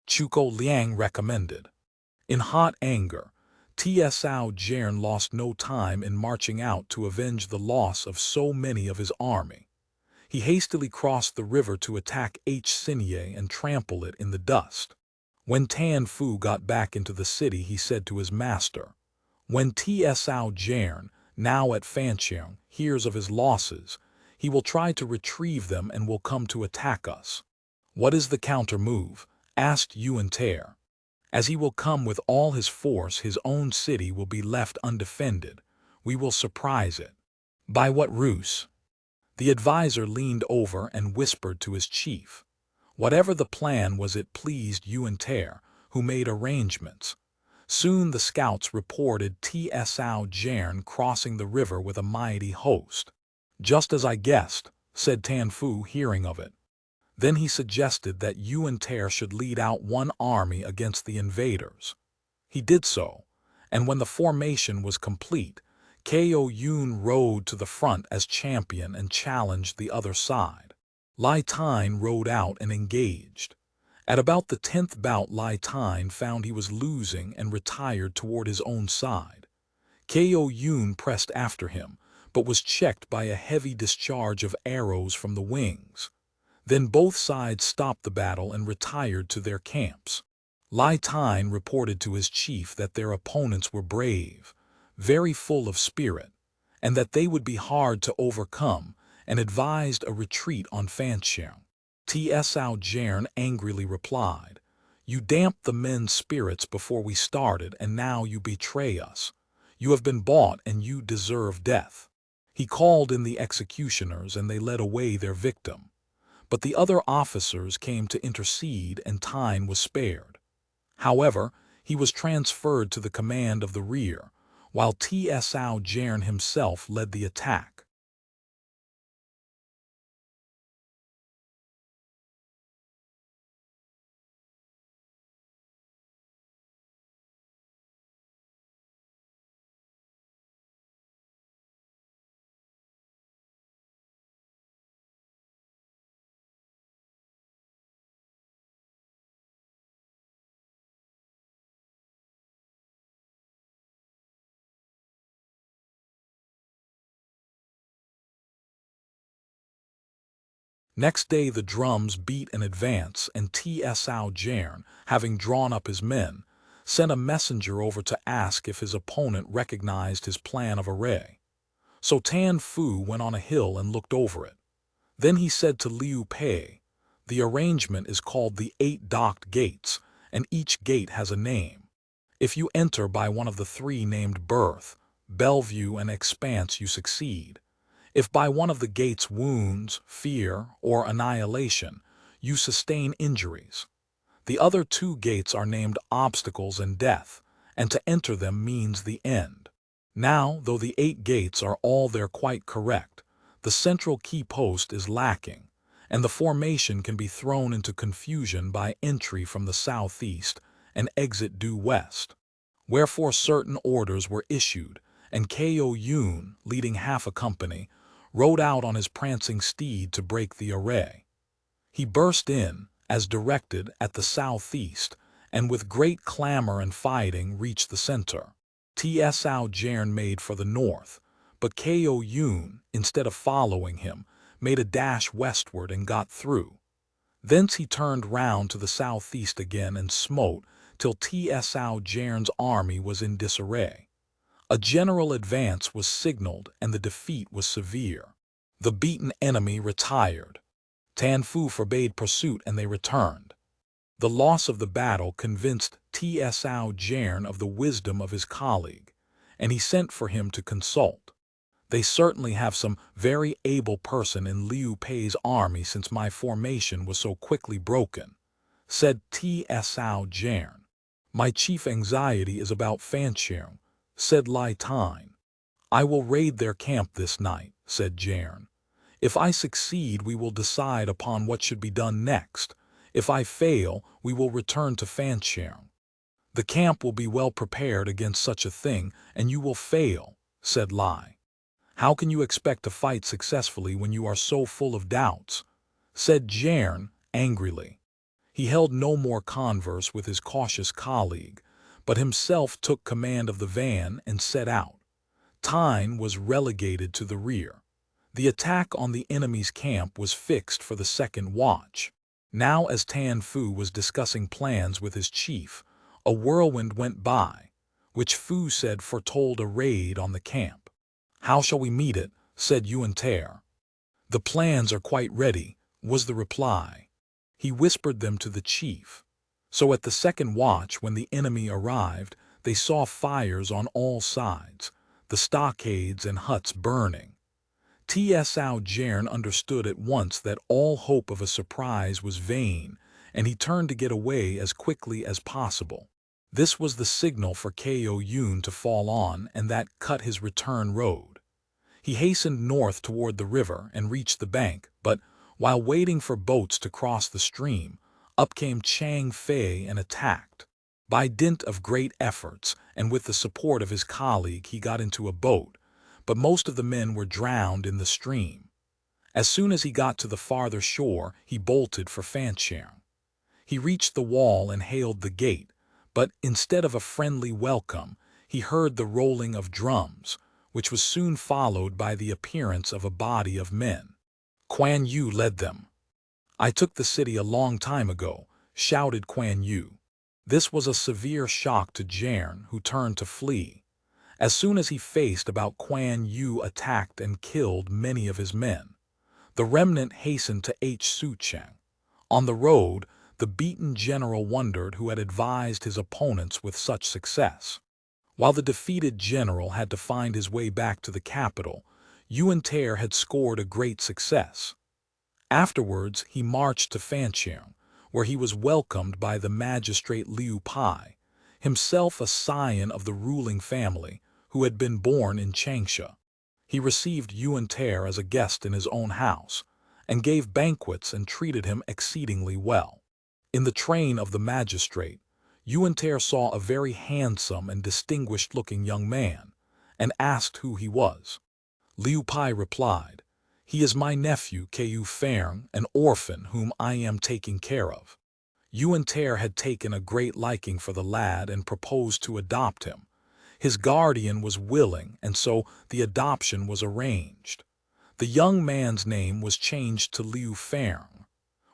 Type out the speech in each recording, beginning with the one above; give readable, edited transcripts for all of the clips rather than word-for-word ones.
Chuko Liang recommended. In hot anger, aloud lost no time in marching out to avenge the loss of so many of his army. He hastily crossed the river to attack FanchʻÉng and trample it in the dust. When Tan Fu got back into the city, he said to his master, "When aloud, now at FanchʻÉng, hears of his losses, he will try to retrieve them and will come to attack us." "What is the counter-move?" asked Yuan-Ter. "As he will come with all his force, his own city will be left undefended. We will surprise it." "By what ruse?" The advisor leaned over and whispered to his chief. Whatever the plan was, it pleased Yuan-Ter, who made arrangements. Soon the scouts reported aloud crossing the river with a mighty host. "Just as I guessed," said Tan Fu, hearing of it. Then he suggested that Yuan-Ter should lead out one army against the invaders. He did so, and when the formation was complete, Ko-Yun rode to the front as champion and challenged the other side. Lai Tine rode out and engaged. At about the 10th bout, Lai Tine found he was losing and retired toward his own side. Ko-Yun pressed after him, but was checked by a heavy discharge of arrows from the wings. Then both sides stopped the battle and retired to their camps. Lai Tine reported to his chief that their opponents were brave, very full of spirit, and that they would be hard to overcome, and advised a retreat on FanchʻÉng. aloud angrily replied, "You damped the men's spirits before we started, and now you betray us. You have been bought and you deserve death." He called in the executioners and they led away their victim. But the other officers came to intercede and Tine was spared. However, he was transferred to the command of the rear, while aloud himself led the attack. Next day the drums beat an advance, and aloud, having drawn up his men, sent a messenger over to ask if his opponent recognized his plan of array. So Tan Fu went on a hill and looked over it. Then he said to Liu Pei, "The arrangement is called the 8 docked gates, and each gate has a name. If you enter by one of the 3 named Birth, Bellevue, and Expanse, you succeed. If by one of the gates Wounds, Fear, or Annihilation, you sustain injuries. The other 2 gates are named Obstacles and Death, and to enter them means the end." Now, though the 8 gates are all there quite correct, the central key post is lacking, and the formation can be thrown into confusion by entry from the southeast and exit due west. Wherefore certain orders were issued, and Ko-Yun, leading half a company, rode out on his prancing steed to break the array. He burst in, as directed, at the southeast, and with great clamor and fighting reached the center. aloud made for the north, but Ko-Yun, instead of following him, made a dash westward and got through. Thence he turned round to the southeast again and smote till aloud's army was in disarray. A general advance was signaled and the defeat was severe. The beaten enemy retired. Tan Fu forbade pursuit and they returned. The loss of the battle convinced aloud of the wisdom of his colleague, and he sent for him to consult. "They certainly have some very able person in Liu Pei's army since my formation was so quickly broken," said aloud. "My chief anxiety is about FanchʻÉng," said Lai Tine. "I will raid their camp this night," said Jern. "If I succeed, we will decide upon what should be done next. If I fail, we will return to FanchʻÉng. The camp will be well prepared against such a thing, and you will fail," said Lai. "How can you expect to fight successfully when you are so full of doubts?" said Jern angrily. He held no more converse with his cautious colleague, but himself took command of the van and set out. Tyne was relegated to the rear. The attack on the enemy's camp was fixed for the second watch. Now as Tan Fu was discussing plans with his chief, a whirlwind went by, which Fu said foretold a raid on the camp. "How shall we meet it?" said Yuan Ter. "The plans are quite ready," was the reply. He whispered them to the chief. So at the second watch, when the enemy arrived, they saw fires on all sides, the stockades and huts burning. Tsao Jern understood at once that all hope of a surprise was vain, and he turned to get away as quickly as possible. This was the signal for Ko Yun to fall on, and that cut his return road. He hastened north toward the river and reached the bank, but while waiting for boats to cross the stream, up came Chang Fei and attacked. By dint of great efforts, and with the support of his colleague, he got into a boat, but most of the men were drowned in the stream. As soon as he got to the farther shore, he bolted for FanchʻÉng. He reached the wall and hailed the gate, but instead of a friendly welcome, he heard the rolling of drums, which was soon followed by the appearance of a body of men. Kuan Yu led them. "I took the city a long time ago," shouted Kuan Yu. This was a severe shock to Jern, who turned to flee. As soon as he faced about, Kuan Yu attacked and killed many of his men. The remnant hastened to Sucheng. On the road, the beaten general wondered who had advised his opponents with such success. While the defeated general had to find his way back to the capital, Yuan Ter had scored a great success. Afterwards, he marched to FanchʻÉng, where he was welcomed by the magistrate Liu Pai, himself a scion of the ruling family, who had been born in Changsha. He received Yuan Ter as a guest in his own house, and gave banquets and treated him exceedingly well. In the train of the magistrate, Yuan Ter saw a very handsome and distinguished-looking young man, and asked who he was. Liu Pai replied, "He is my nephew Ku Feng, an orphan whom I am taking care of." Yuan Ter had taken a great liking for the lad and proposed to adopt him. His guardian was willing, and so the adoption was arranged. The young man's name was changed to Liu Feng.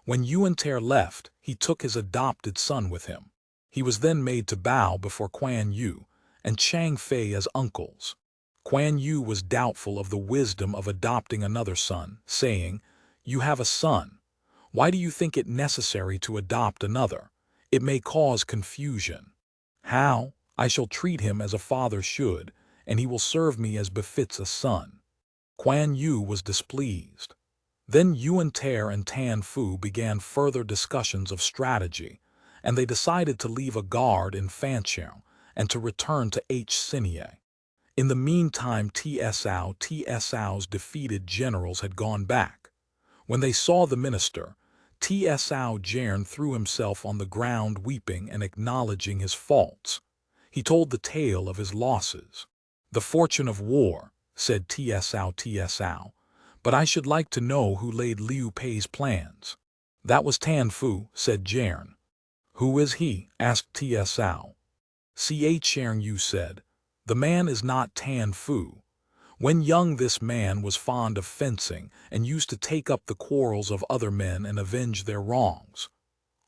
When Yuan Ter left, he took his adopted son with him. He was then made to bow before Kuan Yu and Chang Fei as uncles. Kuan Yu was doubtful of the wisdom of adopting another son, saying, "You have a son. Why do you think it necessary to adopt another? It may cause confusion." "How? I shall treat him as a father should, and he will serve me as befits a son." Kuan Yu was displeased. Then Yuan Ter and Tan Fu began further discussions of strategy, and they decided to leave a guard in FanchʻÉng and to return to Sinye. In the meantime, Tsao's defeated generals had gone back. When they saw the minister, Tsao Jern threw himself on the ground weeping and acknowledging his faults. He told the tale of his losses. "The fortune of war," said Tsao, "but I should like to know who laid Liu Pei's plans." "That was Tan Fu," said Jern. "Who is he?" asked Tsao. Chang Yu said, "The man is not Tan Fu. When young, this man was fond of fencing and used to take up the quarrels of other men and avenge their wrongs.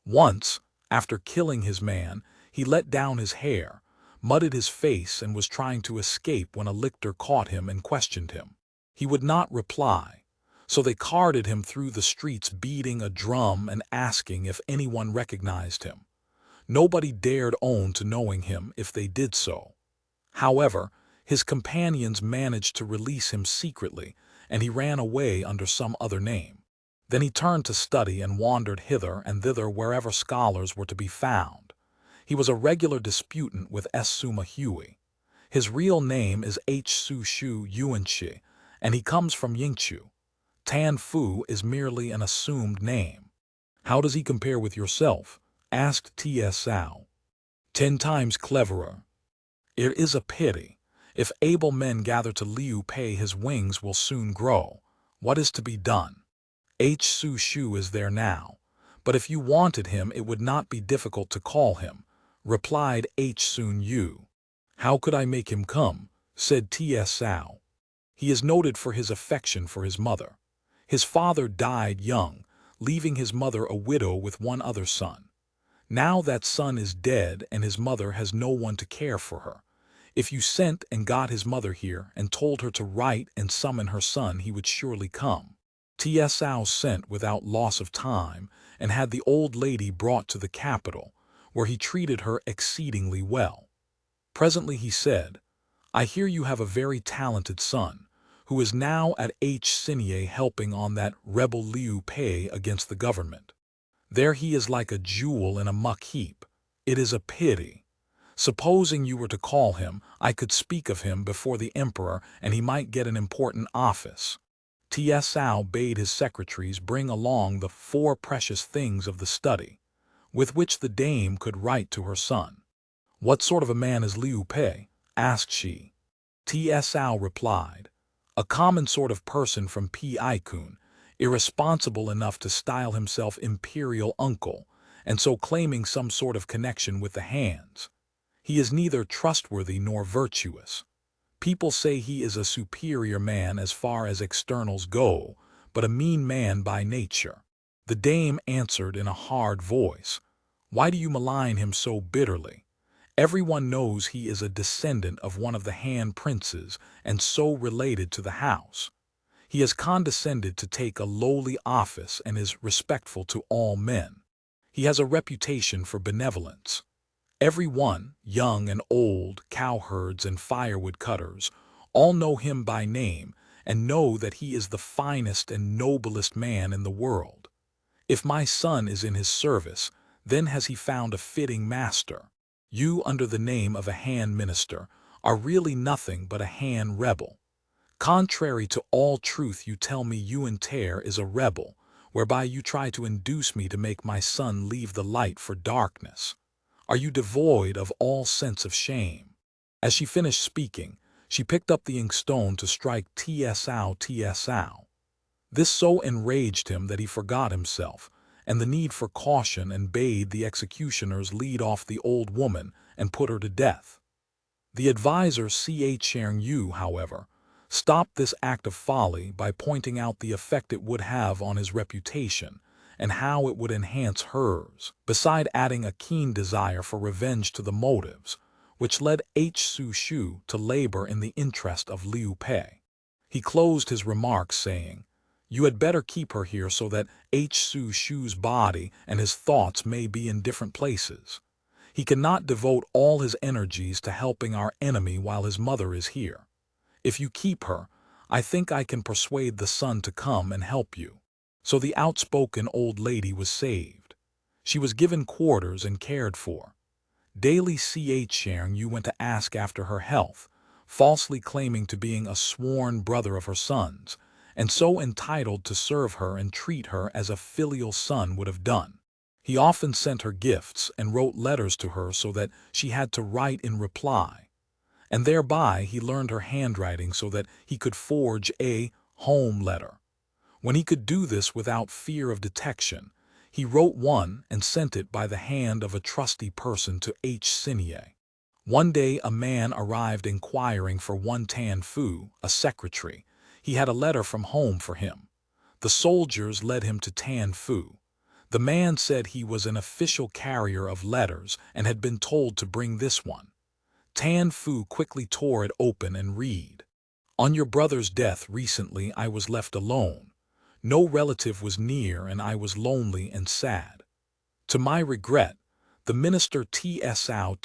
Once, after killing his man, he let down his hair, mudded his face, and was trying to escape when a lictor caught him and questioned him. He would not reply, so they carted him through the streets beating a drum and asking if anyone recognized him. Nobody dared own to knowing him if they did so. However, his companions managed to release him secretly, and he ran away under some other name. Then he turned to study and wandered hither and thither wherever scholars were to be found. He was a regular disputant with Suma Hui. His real name is Su Shu Yuanshi, and he comes from Yingchu. Tan Fu is merely an assumed name." "How does he compare with yourself?" asked Tsao. 10 times cleverer." "It is a pity. If able men gather to Liu Pei, his wings will soon grow. What is to be done? Su Shu is there now, but if you wanted him it would not be difficult to call him," replied Hsun. "How could I make him come?" said Tsao. "He is noted for his affection for his mother. His father died young, leaving his mother a widow with one other son. Now that son is dead and his mother has no one to care for her. If you sent and got his mother here and told her to write and summon her son, he would surely come." Tsao sent without loss of time and had the old lady brought to the capital, where he treated her exceedingly well. Presently he said, "I hear you have a very talented son, who is now at Hsinye helping on that rebel Liu Pei against the government. There he is like a jewel in a muck heap. It is a pity. Supposing you were to call him, I could speak of him before the emperor and he might get an important office." Tsao bade his secretaries bring along the 4 precious things of the study, with which the dame could write to her son. "What sort of a man is Liu Pei?" asked she. Tsao replied, "A common sort of person from Pi-kun, irresponsible enough to style himself imperial uncle, and so claiming some sort of connection with the Han's. He is neither trustworthy nor virtuous. People say he is a superior man as far as externals go, but a mean man by nature." The dame answered in a hard voice, "Why do you malign him so bitterly? Everyone knows he is a descendant of one of the Han princes and so related to the house. He has condescended to take a lowly office and is respectful to all men. He has a reputation for benevolence. Every one, young and old, cowherds and firewood cutters, all know him by name and know that he is the finest and noblest man in the world. If my son is in his service, then has he found a fitting master. You, under the name of a Han minister, are really nothing but a Han rebel. Contrary to all truth you tell me Yuan Ter is a rebel, whereby you try to induce me to make my son leave the light for darkness. Are you devoid of all sense of shame?" As she finished speaking, she picked up the inkstone to strike Tsao. This so enraged him that he forgot himself and the need for caution and bade the executioners lead off the old woman and put her to death. The advisor FanchʻÉng, however, stopped this act of folly by pointing out the effect it would have on his reputation and how it would enhance hers, beside adding a keen desire for revenge to the motives, which led Hsu to labor in the interest of Liu Pei. He closed his remarks saying, "You had better keep her here so that Hsu's body and his thoughts may be in different places. He cannot devote all his energies to helping our enemy while his mother is here. If you keep her, I think I can persuade the son to come and help you." So the outspoken old lady was saved. She was given quarters and cared for. Daily FanchʻÉng went to ask after her health, falsely claiming to being a sworn brother of her son's, and so entitled to serve her and treat her as a filial son would have done. He often sent her gifts and wrote letters to her so that she had to write in reply, and thereby he learned her handwriting so that he could forge a home letter. When he could do this without fear of detection, he wrote one and sent it by the hand of a trusty person to Hsinye. One day a man arrived inquiring for one Tan Fu, a secretary. He had a letter from home for him. The soldiers led him to Tan Fu. The man said he was an official carrier of letters and had been told to bring this one. Tan Fu quickly tore it open and read, "On your brother's death recently I was left alone. No relative was near and I was lonely and sad. To my regret, the minister Tsao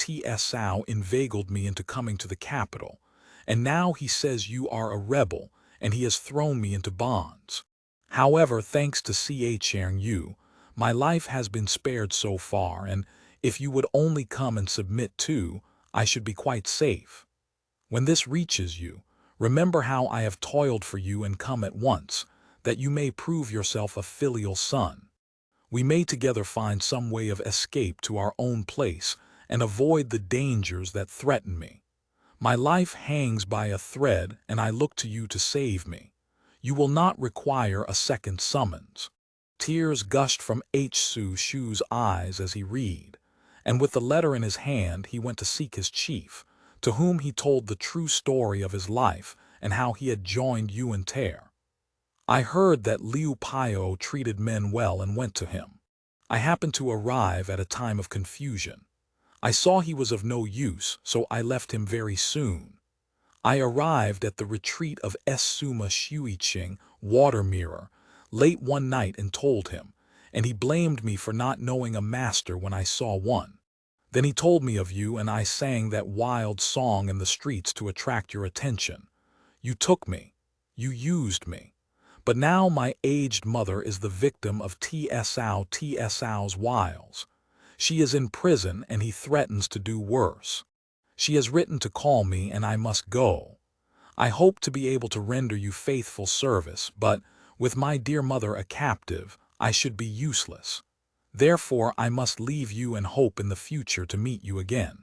inveigled me into coming to the capital, and now he says you are a rebel and he has thrown me into bonds. However, thanks to FanchʻÉng, my life has been spared so far, and if you would only come and submit too, I should be quite safe. When this reaches you, remember how I have toiled for you and come at once, that you may prove yourself a filial son. We may together find some way of escape to our own place and avoid the dangers that threaten me. My life hangs by a thread and I look to you to save me. You will not require a second summons." Tears gushed from Shu's eyes as he read, and with the letter in his hand he went to seek his chief, to whom he told the true story of his life and how he had joined Yuan Ter. I heard that Liu Pio treated men well and went to him. I happened to arrive at a time of confusion. I saw he was of no use, so I left him very soon. I arrived at the retreat of Suma Shuiqing, Water Mirror, late one night and told him, and he blamed me for not knowing a master when I saw one. Then he told me of you, and I sang that wild song in the streets to attract your attention. You took me. You used me. But now my aged mother is the victim of Tsao's wiles. She is in prison and he threatens to do worse. She has written to call me and I must go. I hope to be able to render you faithful service, but with my dear mother a captive, I should be useless. Therefore I must leave you and hope in the future to meet you again.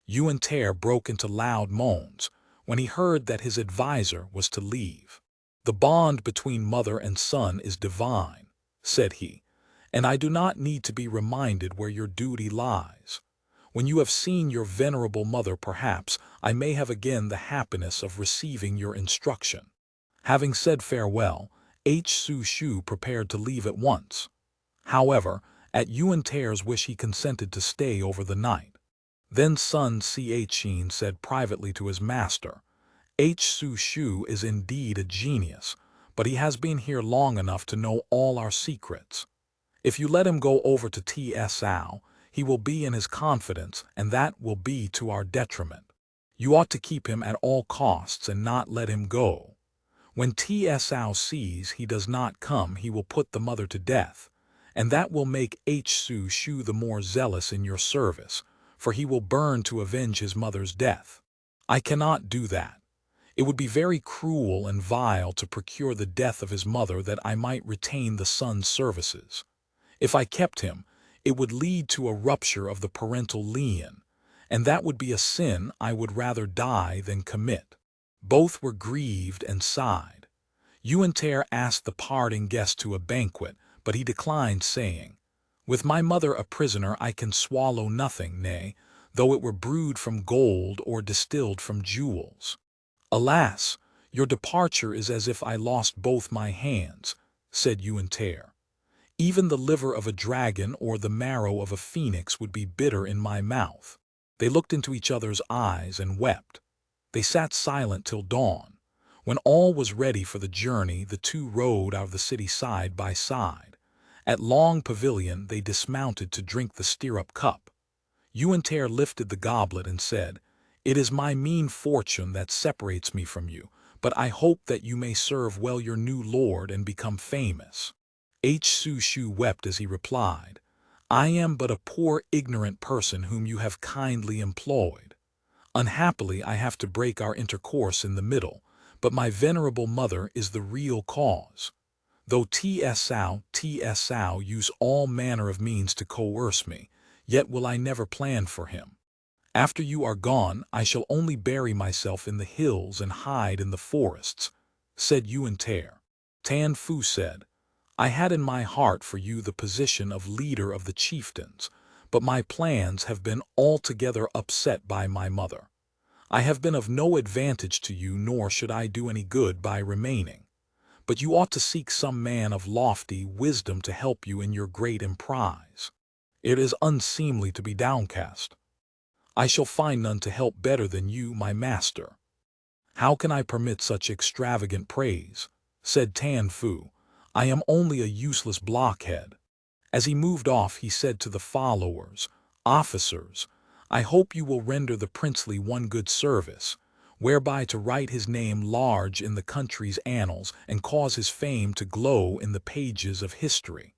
Yuan Ter broke into loud moans when he heard that his advisor was to leave. The bond between mother and son is divine, said he, and I do not need to be reminded where your duty lies. When you have seen your venerable mother, perhaps I may have again the happiness of receiving your instruction. Having said farewell, Shu prepared to leave at once. However, at Yuan Ter's wish he consented to stay over the night. Then Sun Chien said privately to his master, Shu is indeed a genius, but he has been here long enough to know all our secrets. If you let him go over to Tsao, he will be in his confidence, and that will be to our detriment. You ought to keep him at all costs and not let him go. When Tsao sees he does not come, he will put the mother to death, and that will make Shu the more zealous in your service, for he will burn to avenge his mother's death. I cannot do that. It would be very cruel and vile to procure the death of his mother that I might retain the son's services. If I kept him, it would lead to a rupture of the parental lien, and that would be a sin I would rather die than commit. Both were grieved and sighed. Yuan Ter asked the parting guest to a banquet, but he declined, saying, With my mother a prisoner I can swallow nothing, nay, though it were brewed from gold or distilled from jewels. Alas, your departure is as if I lost both my hands, said Yuan Ter. Even the liver of a dragon or the marrow of a phoenix would be bitter in my mouth. They looked into each other's eyes and wept. They sat silent till dawn. When all was ready for the journey, the two rode out of the city side by side. At Long Pavilion they dismounted to drink the stirrup cup. Yuan Ter lifted the goblet and said, It is my mean fortune that separates me from you, but I hope that you may serve well your new lord and become famous. Shu wept as he replied, I am but a poor ignorant person whom you have kindly employed. Unhappily I have to break our intercourse in the middle, but my venerable mother is the real cause. Though Tsao use all manner of means to coerce me, yet will I never plan for him. After you are gone, I shall only bury myself in the hills and hide in the forests, said Yuan Ter. Tan Fu said, I had in my heart for you the position of leader of the chieftains, but my plans have been altogether upset by my mother. I have been of no advantage to you, nor should I do any good by remaining. But you ought to seek some man of lofty wisdom to help you in your great emprise. It is unseemly to be downcast. I shall find none to help better than you, my master. How can I permit such extravagant praise? Said Tan Fu. I am only a useless blockhead. As he moved off, he said to the followers, Officers, I hope you will render the princely one good service, whereby to write his name large in the country's annals and cause his fame to glow in the pages of history.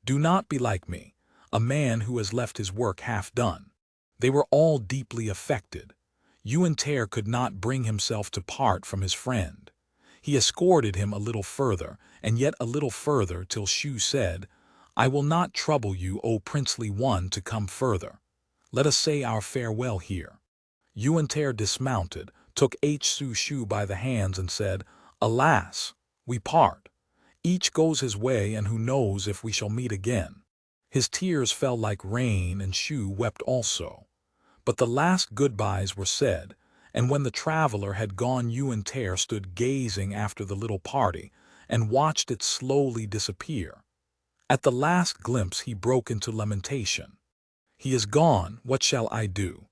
Do not be like me, a man who has left his work half done. They were all deeply affected. Yuan Ter could not bring himself to part from his friend. He escorted him a little further, and yet a little further, till Shu said, I will not trouble you, O princely one, to come further. Let us say our farewell here. Yuan Ter dismounted, took Shu by the hands and said, Alas, we part. Each goes his way, and who knows if we shall meet again." His tears fell like rain, and Shu wept also. But the last goodbyes were said, and when the traveler had gone, Yuan-Ter stood gazing after the little party and watched it slowly disappear. At the last glimpse he broke into lamentation. "He is gone, what shall I do?"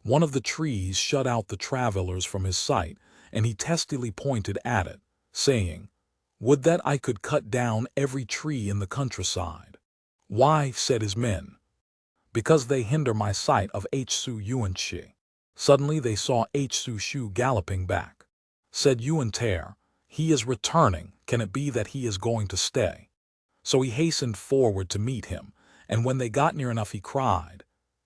One of the trees shut out the travelers from his sight, and he testily pointed at it, saying, "Would that I could cut down every tree in the countryside." "Why?" said his men. "Because they hinder my sight of Hsu Yuanshi." Suddenly they saw Hsu Shu galloping back. Said Yuan-Ter, "He is returning, can it be that he is going to stay?" So he hastened forward to meet him, and when they got near enough he cried,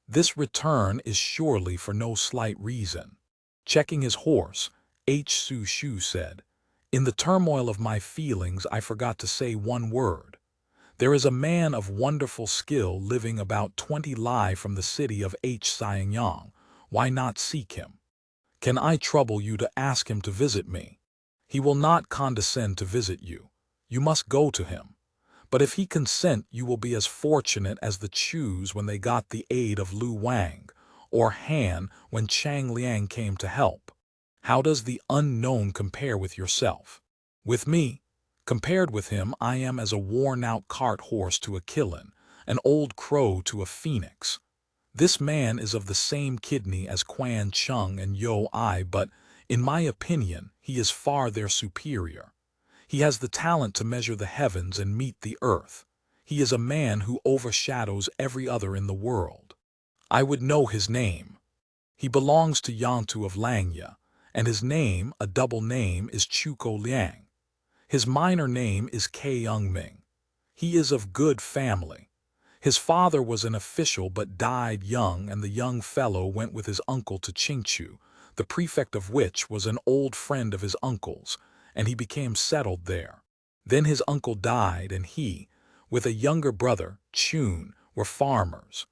"This return is surely for no slight reason." Checking his horse, Hsu Shu said, "In the turmoil of my feelings I forgot to say one word. There is a man of wonderful skill living about 20 li from the city of FLUX. Why not seek him? Can I trouble you to ask him to visit me? He will not condescend to visit you. You must go to him. But if he consent, you will be as fortunate as the Chus when they got the aid of Lu Wang, or Han when Chang Liang came to help. How does the unknown compare with yourself? With me, compared with him, I am as a worn-out cart horse to a kiln, an old crow to a phoenix. This man is of the same kidney as FanchʻÉng and Yo I, but, in my opinion, he is far their superior. He has the talent to measure the heavens and meet the earth. He is a man who overshadows every other in the world. I would know his name. He belongs to Yantu of Langya, and his name, a double name, is Chuko Liang. His minor name is Ming. He is of good family. His father was an official but died young, and the young fellow went with his uncle to Qingchu, the prefect of which was an old friend of his uncle's, and he became settled there. Then his uncle died, and he, with a younger brother, Chun, were farmers.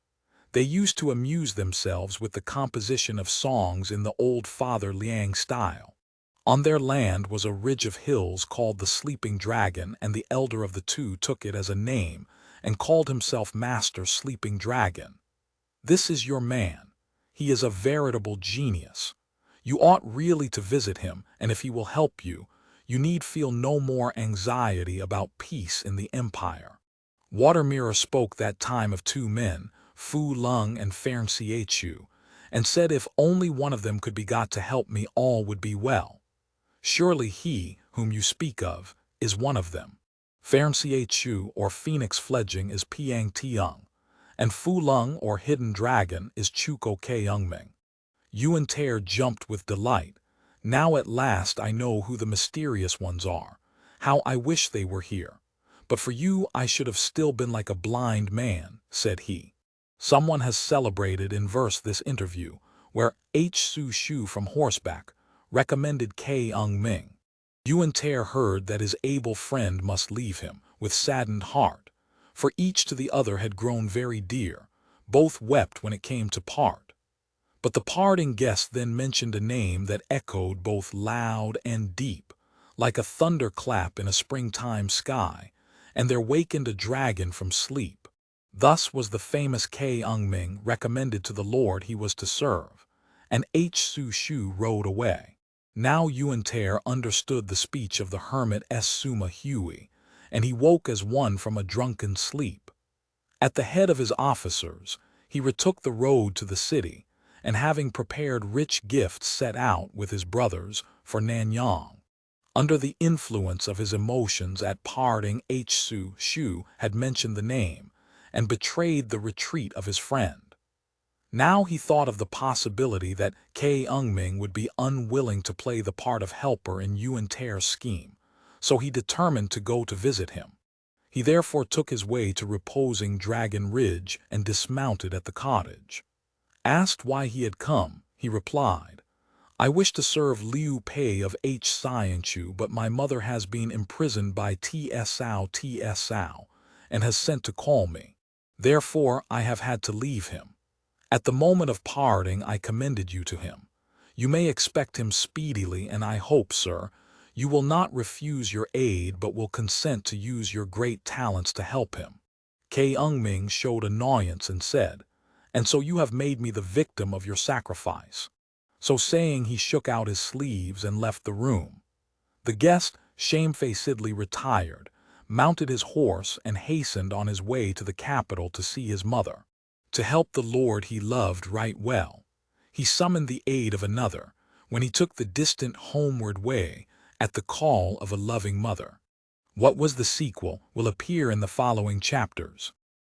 They used to amuse themselves with the composition of songs in the old Father Liang style. On their land was a ridge of hills called the Sleeping Dragon, and the elder of the two took it as a name, and called himself Master Sleeping Dragon. This is your man. He is a veritable genius. You ought really to visit him, and if he will help you, you need feel no more anxiety about peace in the empire. Water Mirror spoke that time of two men, Fu Lung and FanchʻÉng, and said if only one of them could be got to help me, all would be well. Surely he, whom you speak of, is one of them. FanchʻÉng, or Phoenix Fledging, is Piang, and Fu Lung, or Hidden Dragon, is Chuko Ming. Yuan-Ter jumped with delight. Now at last I know who the mysterious ones are. How I wish they were here. But for you I should have still been like a blind man, said he. Someone has celebrated in verse this interview, where Hsu Shu from horseback recommended Ming. Yuan-Ter heard that his able friend must leave him, with saddened heart, for each to the other had grown very dear. Both wept when it came to part. But the parting guest then mentioned a name that echoed both loud and deep, like a thunderclap in a springtime sky, and there wakened a dragon from sleep. Thus was the famous Ming recommended to the lord he was to serve, and Hsu Shu rode away. Now Yuan-Ter understood the speech of the hermit Suma Hui, and he woke as one from a drunken sleep. At the head of his officers, he retook the road to the city, and having prepared rich gifts set out with his brothers for Nanyang. Under the influence of his emotions at parting, Hsu Shu had mentioned the name, and betrayed the retreat of his friend. Now he thought of the possibility that Ming would be unwilling to play the part of helper in Yuan-Ter's scheme, so he determined to go to visit him. He therefore took his way to reposing Dragon Ridge and dismounted at the cottage. Asked why he had come, he replied, "I wish to serve Liu Pei of Hsianchu, but my mother has been imprisoned by Tsao, and has sent to call me. Therefore I have had to leave him. At the moment of parting I commended you to him. You may expect him speedily, and I hope, sir, You will not refuse your aid but will consent to use your great talents to help him. Ming showed annoyance and said, "And so you have made me the victim of your sacrifice." So saying, he shook out his sleeves and left the room. The guest shamefacedly retired, mounted his horse, and hastened on his way to the capital to see his mother. To help the lord he loved right well, he summoned the aid of another, when he took the distant homeward way at the call of a loving mother. What was the sequel will appear in the following chapters.